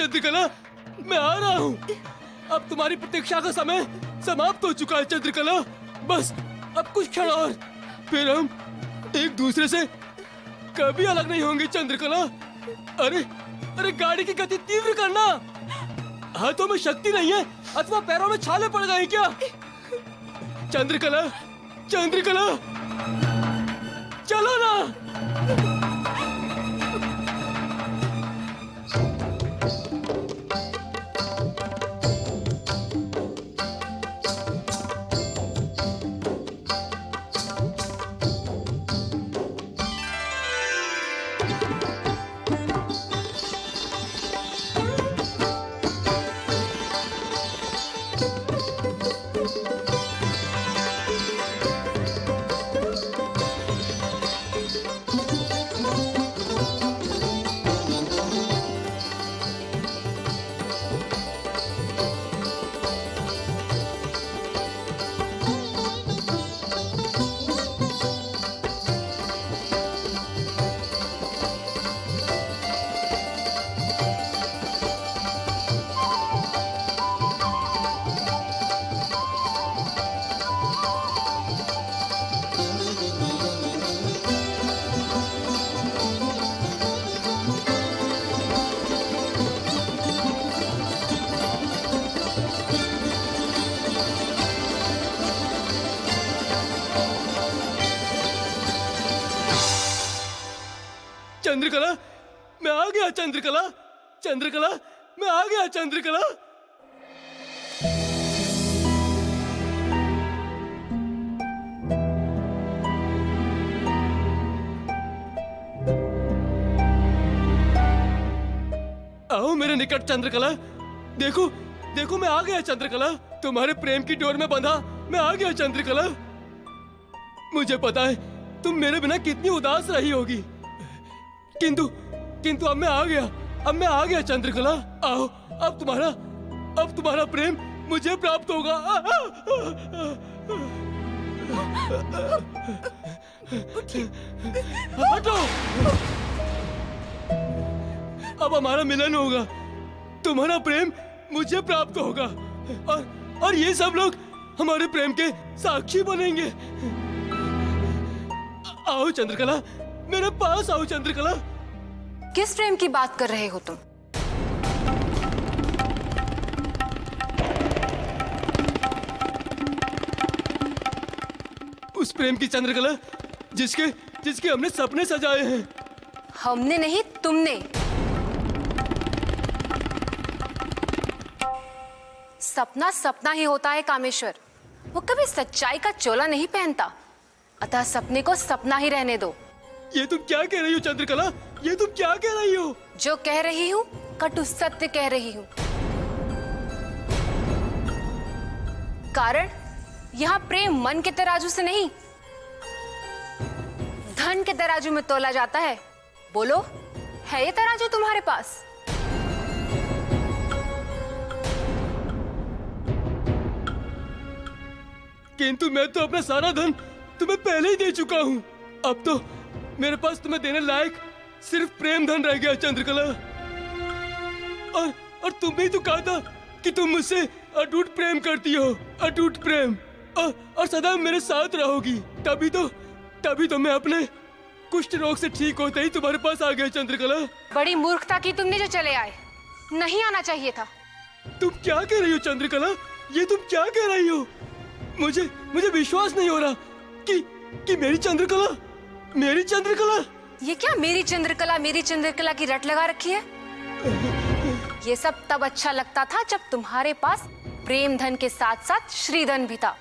चंद्रकला, मैं आ रहा हूँ। अब तुम्हारी प्रतीक्षा का समय समाप्त हो चुका है चंद्रकला। बस अब कुछ क्षण और, फिर हम एक दूसरे से कभी अलग नहीं होंगे चंद्रकला। अरे अरे गाड़ी की गति तीव्र करना। हाथों में शक्ति नहीं है अथवा पैरों में छाले पड़ गए क्या? चंद्रकला, चंद्रकला, चलो ना। चंद्रकला, मैं आ गया चंद्रकला, चंद्रकला, मैं आ गया चंद्रकला। आओ मेरे निकट चंद्रकला। देखो देखो, मैं आ गया चंद्रकला। तुम्हारे प्रेम की डोर में बंधा मैं आ गया चंद्रकला। मुझे पता है तुम मेरे बिना कितनी उदास रही होगी, किंतु किंतु अब मैं आ गया, अब मैं आ गया चंद्रकला। आओ, अब तुम्हारा प्रेम मुझे प्राप्त होगा। हटो, अब हमारा मिलन होगा, तुम्हारा प्रेम मुझे प्राप्त होगा और ये सब लोग हमारे प्रेम के साक्षी बनेंगे। आओ चंद्रकला, मेरे पास आओ चंद्रकला। किस प्रेम की बात कर रहे हो तुम? उस प्रेम की चंद्रकला जिसके हमने सपने सजाए हैं। हमने नहीं, तुमने। सपना सपना ही होता है कामेश्वर, वो कभी सच्चाई का चोला नहीं पहनता, अतः सपने को सपना ही रहने दो। ये तुम क्या कह रही हो चंद्रकला? ये तुम क्या कह रही हो? जो कह रही हूँ कटु सत्य कह रही हूँ। कारण यहाँ प्रेम मन के तराजू से नहीं, धन के तराजू में तोला जाता है। बोलो, है ये तराजू तुम्हारे पास? किंतु मैं तो अपना सारा धन तुम्हें पहले ही दे चुका हूँ। अब तो मेरे पास तुम्हें देने लायक सिर्फ प्रेम धन रह गया चंद्रकला। और तुमने ही तो कहा था कि तुम मुझसे अटूट प्रेम करती हो, अटूट प्रेम, और सदा मेरे साथ रहोगी। तभी तो मैं अपने कुष्ठ रोग से ठीक होते ही तुम्हारे पास आ गया चंद्रकला। बड़ी मूर्खता की तुमने जो चले आए, नहीं आना चाहिए था। तुम क्या कह रही हो चंद्रकला? ये तुम क्या कह रही हो? मुझे विश्वास नहीं हो रहा कि मेरी चंद्रकला। ये क्या मेरी चंद्रकला की रट लगा रखी है? ये सब तब अच्छा लगता था जब तुम्हारे पास प्रेम धन के साथ साथ श्रीधन भी था।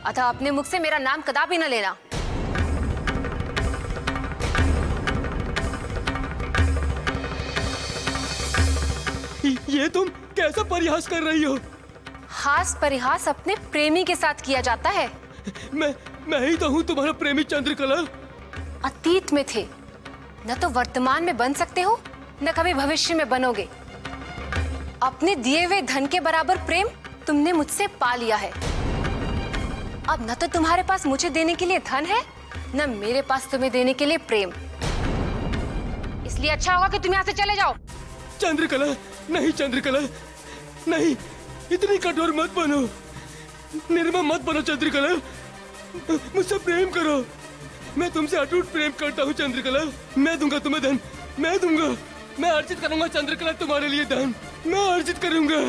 अतः अपने मुख से मेरा नाम कदापि न लेना। ये तुम कैसा परिहास कर रही हो? हास परिहास अपने प्रेमी के साथ किया जाता है। मैं ही तो हूँ तुम्हारा प्रेमी चंद्रकला। अतीत में थे, न तो वर्तमान में बन सकते हो, न कभी भविष्य में बनोगे। अपने दिए हुए धन के बराबर प्रेम तुमने मुझसे पा लिया है। अब न तो तुम्हारे पास मुझे देने के लिए धन है, न मेरे पास तुम्हें देने के लिए प्रेम। इसलिए अच्छा होगा कि तुम यहाँ से चले जाओ। चंद्रकला, नहीं चंद्रकला, नहीं, इतनी कठोर मत बनो, निर्मम मत बनो चंद्रकला, मुझसे प्रेम करो। मैं तुमसे अटूट प्रेम करता हूँ चंद्रकला। मैं दूंगा तुम्हें धन, मैं दूंगा, मैं अर्जित करूंगा चंद्रकला तुम्हारे लिए धन, मैं अर्जित करूंगा।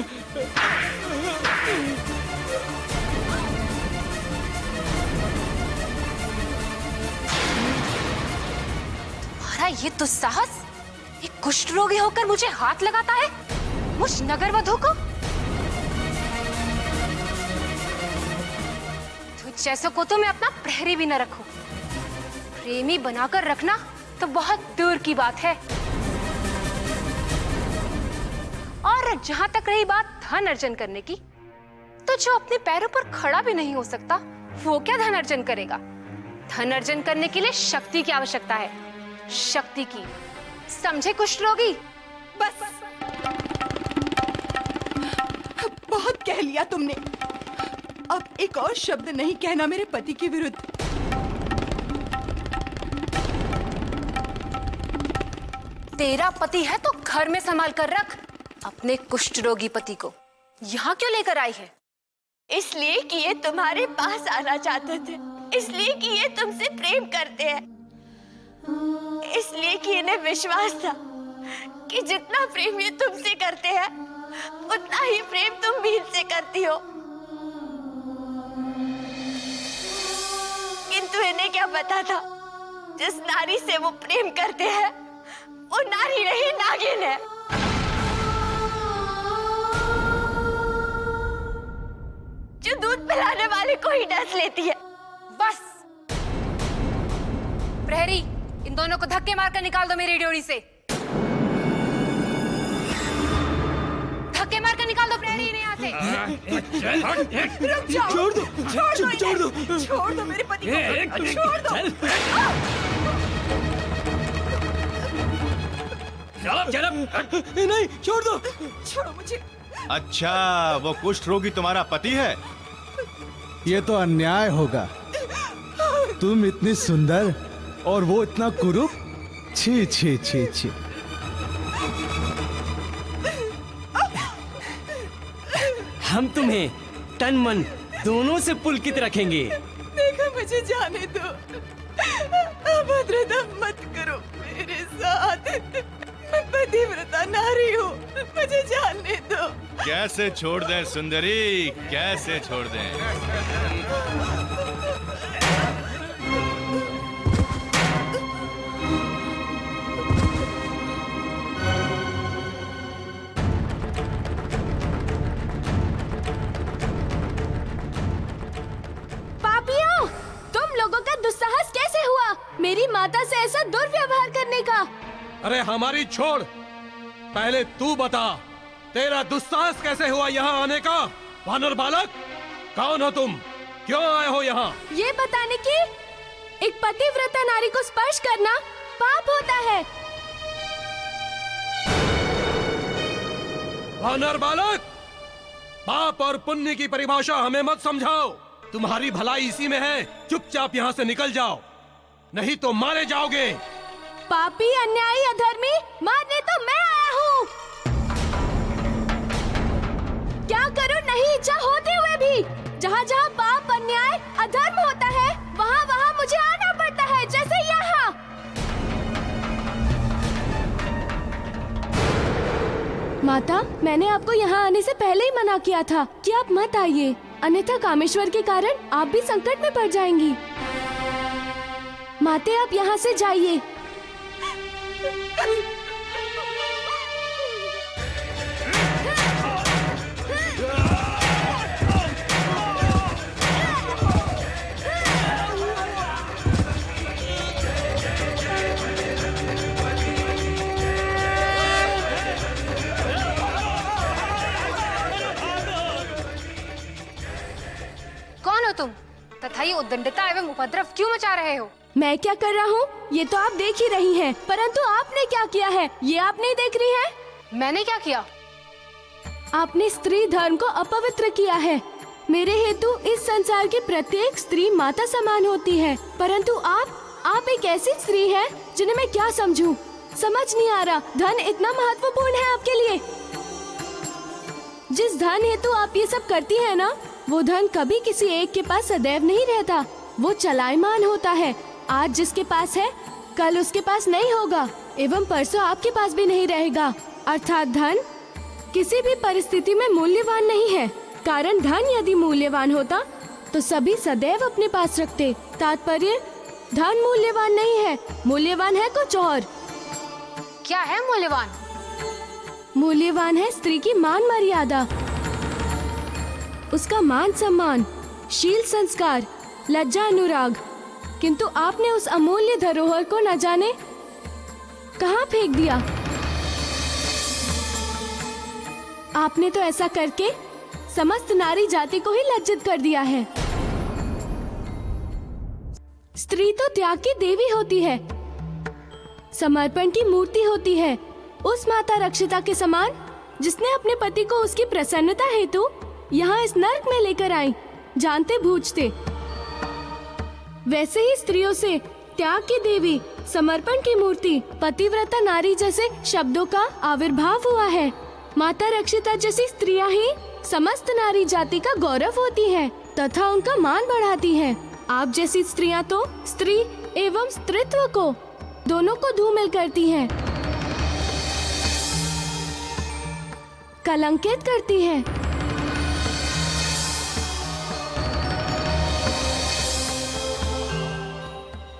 तुम्हारा ये दुस्साहस, एक कुष्ठ रोगी होकर मुझे हाथ लगाता है, मुझ नगर वधू को। तुझ जैसों को तो मैं अपना प्रहरी भी न रखूं, प्रेमी बनाकर रखना तो बहुत दूर की बात है। और जहां तक रही बात धन अर्जन करने की, तो जो अपने पैरों पर खड़ा भी नहीं हो सकता, वो क्या धन अर्जन करेगा? धन अर्जन करने के लिए शक्ति की आवश्यकता है, शक्ति की, समझे कुष्ठ रोगी? बस बहुत कह लिया तुमने, अब एक और शब्द नहीं कहना मेरे पति के विरुद्ध। तेरा पति है तो घर में संभाल कर रख। अपने कुष्ठ रोगी पति को यहाँ क्यों लेकर आई है? इसलिए कि ये तुम्हारे पास आना चाहते थे, इसलिए कि ये तुमसे प्रेम करते हैं, इसलिए कि इन्हें विश्वास था कि जितना प्रेम ये तुमसे करते हैं उतना ही प्रेम तुम भी इनसे करती हो। किंतु इन्हें क्या पता था, जिस नारी से वो प्रेम करते हैं वो नारी नहीं, नागिन है। जो दूध पिलाने वाले को ही डस लेती है। बस प्रहरी, इन दोनों को धक्के मारकर निकाल दो मेरी ड्योढ़ी से। धक्के मारकर निकाल दो प्रहरी, इन्हें यहाँ से। रुक जाओ, छोड़ दो, छोड़ दो, छोड़ दो मेरे पति को, छोड़ दो। नहीं, छोड़ दो, छोड़ो मुझे। अच्छा, वो कुष्ठ रोगी तुम्हारा पति है? ये तो अन्याय होगा। तुम इतनी सुंदर और वो इतना कुरूप। छी छी छी छी। हम तुम्हें तन मन दोनों से पुलकित रखेंगे। देखो मुझे जाने दो, अभद्रता मत करो मेरे साथ। मैं पतिव्रता नारी हूँ, मुझे जाने दो। कैसे छोड़ दें सुंदरी, कैसे छोड़ दें? पापियों, तुम लोगों का दुस्साहस कैसे हुआ मेरी माता से ऐसा दुर्व्यवहार करने का? अरे हमारी छोड़, पहले तू बता, तेरा दुस्साहस कैसे हुआ यहाँ आने का? वानर बालक, कौन हो तुम? क्यों आए हो यहाँ? ये बताने की एक पतिव्रता नारी को स्पर्श करना पाप होता है। वानर बालक, पाप और पुण्य की परिभाषा हमें मत समझाओ। तुम्हारी भलाई इसी में है, चुपचाप यहाँ से निकल जाओ, नहीं तो मारे जाओगे। पापी, अन्यायी, अधर्मी, मारने तो मैं आया हूँ। क्या करूँ नहीं इच्छा होते हुए भी? जहाँ जहाँ पाप, अन्याय, अधर्म होता है, वहाँ वहाँ मुझे आना पड़ता है, जैसे यहाँ। माता, मैंने आपको यहाँ आने से पहले ही मना किया था कि आप मत आइए, अन्यथा कामेश्वर के कारण आप भी संकट में पड़ जाएंगी। माते, आप यहाँ से जाइए। कौन हो तुम तथा ये उद्दंडता एवं उपद्रव क्यों मचा रहे हो? मैं क्या कर रहा हूँ ये तो आप देख ही रही हैं, परंतु आपने क्या किया है ये आप नहीं देख रही हैं। मैंने क्या किया? आपने स्त्री धर्म को अपवित्र किया है। मेरे हेतु इस संसार की प्रत्येक स्त्री माता समान होती है, परंतु आप एक ऐसी स्त्री है जिन्हें मैं क्या समझूं? समझ नहीं आ रहा, धन इतना महत्वपूर्ण है आपके लिए। जिस धन हेतु आप ये सब करती है ना, वो धन कभी किसी एक के पास सदैव नहीं रहता। वो चलायमान होता है। आज जिसके पास है, कल उसके पास नहीं होगा, एवं परसों आपके पास भी नहीं रहेगा। अर्थात धन किसी भी परिस्थिति में मूल्यवान नहीं है। कारण धन यदि मूल्यवान होता तो सभी सदैव अपने पास रखते। तात्पर्य, धन मूल्यवान नहीं है, मूल्यवान है कुछ और। क्या है मूल्यवान? मूल्यवान है स्त्री की मान मर्यादा, उसका मान सम्मान, शील संस्कार, लज्जा अनुराग। किंतु आपने उस अमूल्य धरोहर को न जाने कहाँ फेंक दिया। आपने तो ऐसा करके समस्त नारी जाति को ही लज्जित कर दिया है। स्त्री तो त्याग की देवी होती है, समर्पण की मूर्ति होती है। उस माता रक्षिता के समान जिसने अपने पति को उसकी प्रसन्नता हेतु यहाँ इस नर्क में लेकर आई, जानते बूझते। वैसे ही स्त्रियों से त्याग की देवी, समर्पण की मूर्ति, पतिव्रता नारी जैसे शब्दों का आविर्भाव हुआ है। माता रक्षिता जैसी स्त्रियां ही समस्त नारी जाति का गौरव होती है तथा उनका मान बढ़ाती है। आप जैसी स्त्रियां तो स्त्री एवं स्त्रीत्व को दोनों को धूमिल करती हैं, कलंकित करती हैं।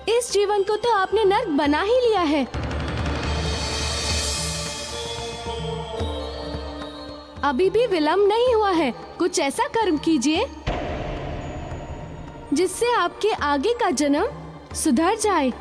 इस जीवन को तो आपने नर्क बना ही लिया है। अभी भी विलंब नहीं हुआ है। कुछ ऐसा कर्म कीजिए जिससे आपके आगे का जन्म सुधर जाए।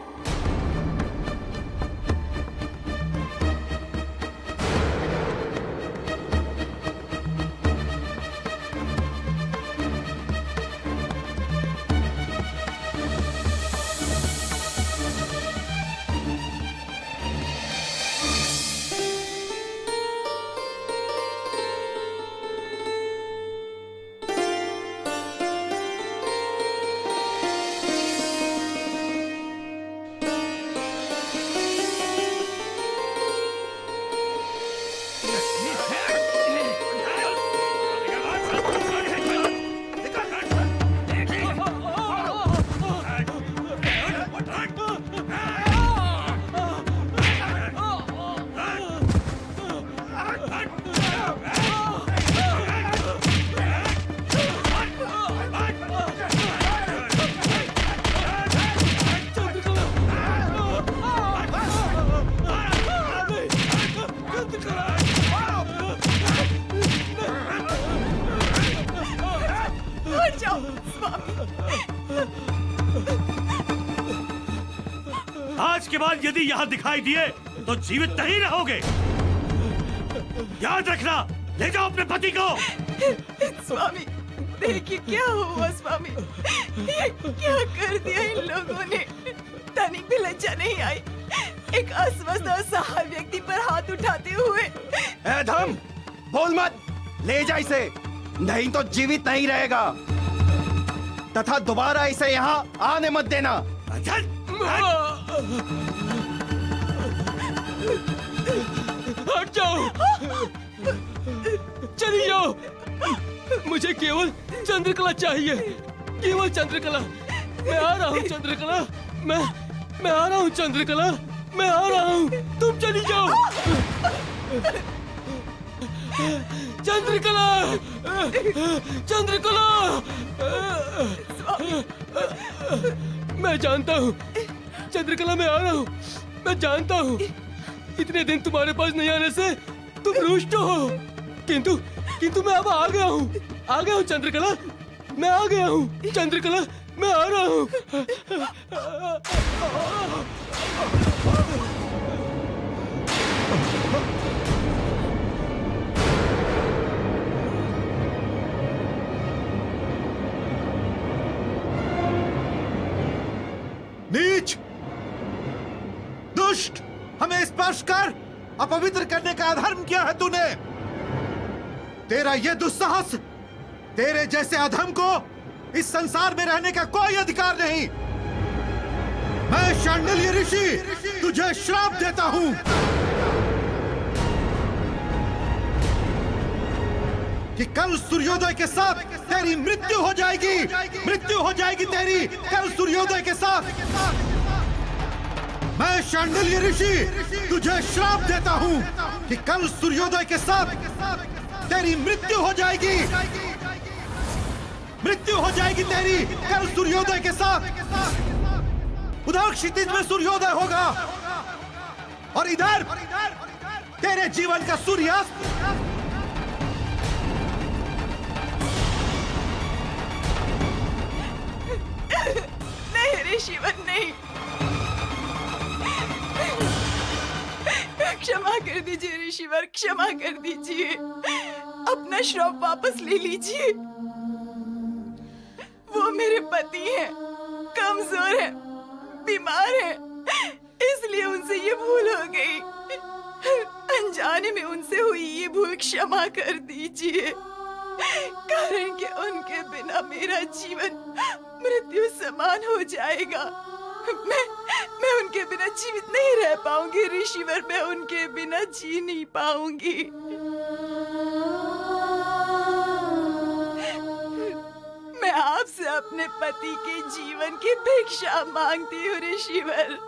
आज के बाद यदि यहाँ दिखाई दिए तो जीवित नहीं रहोगे। याद रखना, ले जाओ अपने पति को। स्वामी देखिए क्या हुआ स्वामी, ये क्या कर दिया इन लोगों ने। तनिक भी लज्जा नहीं आई एक अस्वस्थ और असहाय व्यक्ति पर हाथ उठाते हुए। ए धम, बोल मत, ले जा इसे, नहीं तो जीवित नहीं रहेगा तथा दोबारा इसे यहाँ आने मत देना। हट जाओ, चली जाओ। मुझे केवल चंद्रकला चाहिए, केवल चंद्रकला। मैं आ रहा हूँ चंद्रकला, मैं आ रहा हूँ चंद्रकला, मैं आ रहा हूँ। तुम चली जाओ चंद्रकला, चंद्रकला। मैं जानता हूँ चंद्रकला, मैं आ रहा हूँ। मैं जानता हूँ इतने दिन तुम्हारे पास नहीं आने से तुम रुष्ट हो, किंतु मैं अब आ गया हूँ चंद्रकला, मैं आ गया हूँ चंद्रकला, मैं आ रहा हूँ। नीच, दुष्ट, हमें स्पर्श कर अपवित्र करने का अधर्म किया है तूने। तेरा ये दुस्साहस, तेरे जैसे अधम को इस संसार में रहने का कोई अधिकार नहीं। मैं शांडिल्य ऋषि तुझे श्राप देता हूँ। कि कल सूर्योदय के साथ तेरी मृत्यु हो जाएगी। मृत्यु हो जाएगी तेरी कल सूर्योदय के साथ। मैं शांडिल्य ऋषि तुझे श्राप देता हूँ कि कल सूर्योदय के साथ तेरी मृत्यु हो जाएगी। मृत्यु हो जाएगी तेरी कल सूर्योदय के साथ। उधर क्षितिज में सूर्योदय होगा और इधर तेरे जीवन का सूर्यास्त। नहीं ऋषिवर, नहीं। क्षमा कर दीजिए ऋषिवर, क्षमा कर दीजिए। अपना श्राप वापस ले लीजिए। वो मेरे पति हैं, कमजोर हैं, बीमार हैं, इसलिए उनसे ये भूल हो गई। अनजाने में उनसे हुई ये भूल क्षमा कर दीजिए। कारण कि उनके बिना मेरा जीवन मृत्यु समान हो जाएगा। मैं उनके बिना जीवित नहीं रह पाऊंगी ऋषिवर, मैं उनके बिना जी नहीं पाऊंगी। मैं आपसे अपने पति के जीवन की भिक्षा मांगती हूँ ऋषिवर।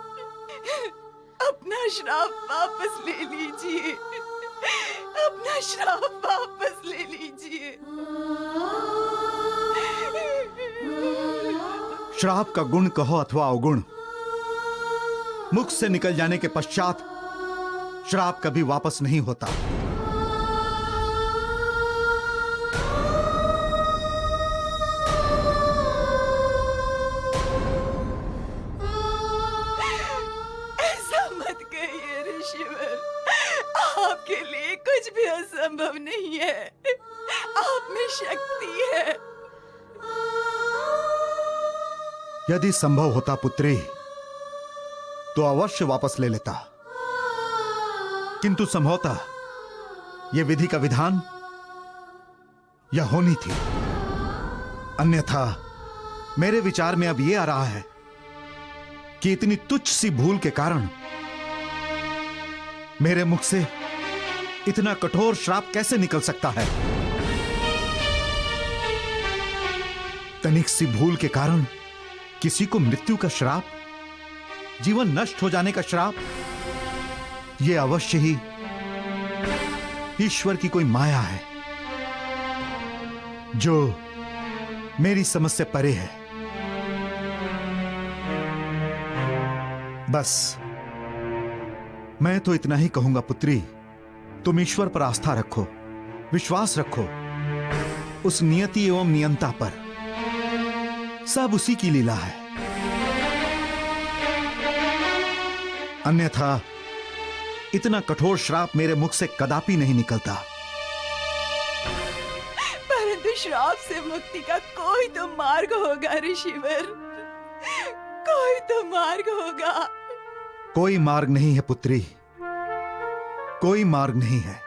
अपना श्राप वापस ले लीजिए। अपना श्राप वापस ले लीजिए। श्राप का गुण कहो अथवा अवगुण, मुख से निकल जाने के पश्चात श्राप कभी वापस नहीं होता। ऐसा मत कहिए ऋषिवर, आपके लिए कुछ भी असंभव नहीं है। आप में शक्ति है। यदि संभव होता पुत्री तो अवश्य वापस ले लेता, किंतु संभवतः यह विधि का विधान यह होनी थी। अन्यथा मेरे विचार में अब यह आ रहा है कि इतनी तुच्छ सी भूल के कारण मेरे मुख से इतना कठोर श्राप कैसे निकल सकता है। तनिक सी भूल के कारण किसी को मृत्यु का श्राप, जीवन नष्ट हो जाने का श्राप, यह अवश्य ही ईश्वर की कोई माया है जो मेरी समझ से परे है। बस मैं तो इतना ही कहूंगा पुत्री, तुम ईश्वर पर आस्था रखो, विश्वास रखो उस नियति एवं नियंता पर। सब उसी की लीला है। अन्यथा इतना कठोर श्राप मेरे मुख से कदापि नहीं निकलता। परंतु श्राप से मुक्ति का कोई तो मार्ग होगा ऋषिवर, कोई तो मार्ग होगा। कोई मार्ग नहीं है पुत्री, कोई मार्ग नहीं है।